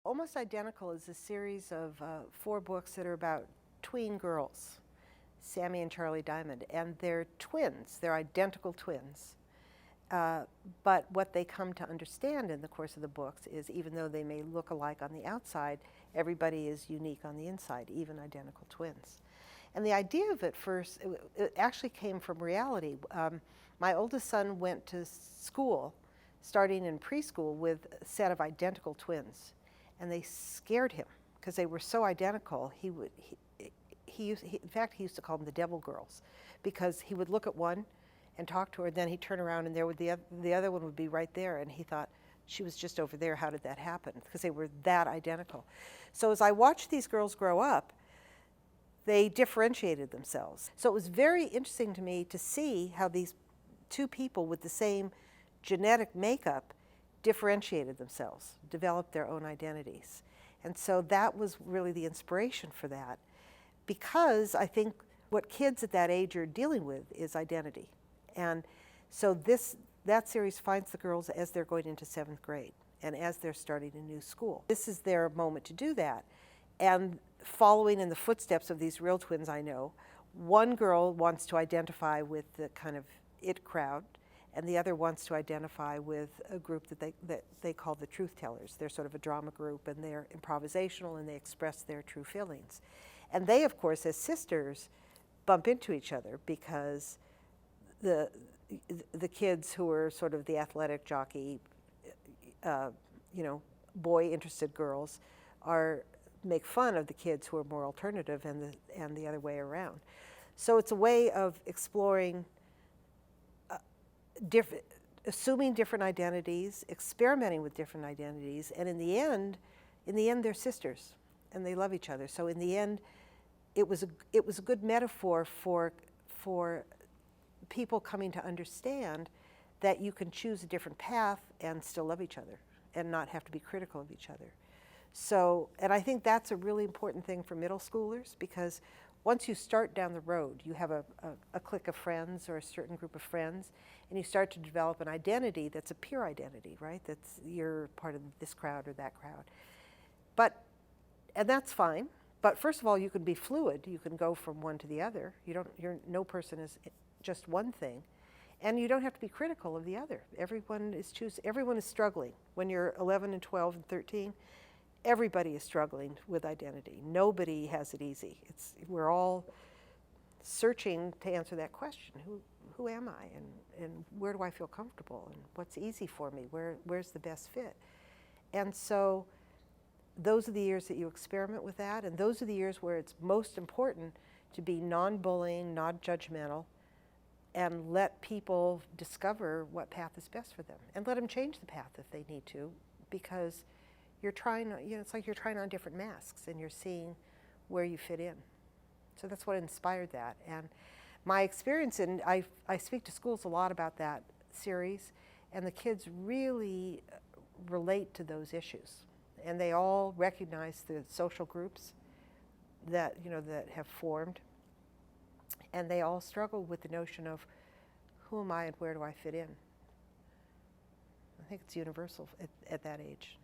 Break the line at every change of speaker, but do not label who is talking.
Almost Identical is a series of 4 books that are about tween girls, Sammy and Charlie Diamond, and they're twins. They're identical twins. But what they come to understand in the course of the books is even though they may look alike on the outside, everybody is unique on the inside, even identical twins. And the idea of it first, it actually came from reality. My oldest son went to school, starting in preschool, with a set of identical twins. And they scared him because they were so identical. In fact, he used to call them the devil girls, because he would look at one and talk to her, and then he'd turn around and there would the other one would be right there, and he thought she was just over there. How did that happen? Because they were that identical. So as I watched these girls grow up, they differentiated themselves. So it was very interesting to me to see how these two people with the same genetic makeup differentiated themselves, developed their own identities. And so that was really the inspiration for that, because I think what kids at that age are dealing with is identity. And so that series finds the girls as they're going into 7th grade and as they're starting a new school. This is their moment to do that. And following in the footsteps of these real twins I know, one girl wants to identify with the kind of it crowd, and the other wants to identify with a group that they call the Truth Tellers. They're sort of a drama group, and they're improvisational, and they express their true feelings. And they, of course, as sisters, bump into each other because the kids who are sort of the athletic jockey, boy-interested girls make fun of the kids who are more alternative, and the other way around. So it's a way of exploring assuming different identities, experimenting with different identities, and in the end they're sisters and they love each other. So in the end, it was a good metaphor for people coming to understand that you can choose a different path and still love each other and not have to be critical of each other. So, and I think that's a really important thing for middle schoolers, because once you start down the road, you have a clique of friends or a certain group of friends, and you start to develop an identity that's a peer identity, right? That's you're part of this crowd or that crowd. And that's fine. But first of all, you can be fluid. You can go from one to the other. No person is just one thing. And you don't have to be critical of the other. Everyone is struggling. When you're 11 and 12 and 13, everybody is struggling with identity. Nobody has it easy. We're all searching to answer that question. Who am I? And where do I feel comfortable? And what's easy for me? Where's the best fit? And so those are the years that you experiment with that, and those are the years where it's most important to be non-bullying, non-judgmental, and let people discover what path is best for them, and let them change the path if they need to, because you're trying, it's like you're trying on different masks and you're seeing where you fit in. So that's what inspired that. And my experience, and I speak to schools a lot about that series, and the kids really relate to those issues. And they all recognize the social groups that have formed, and they all struggle with the notion of who am I and where do I fit in. I think it's universal at that age.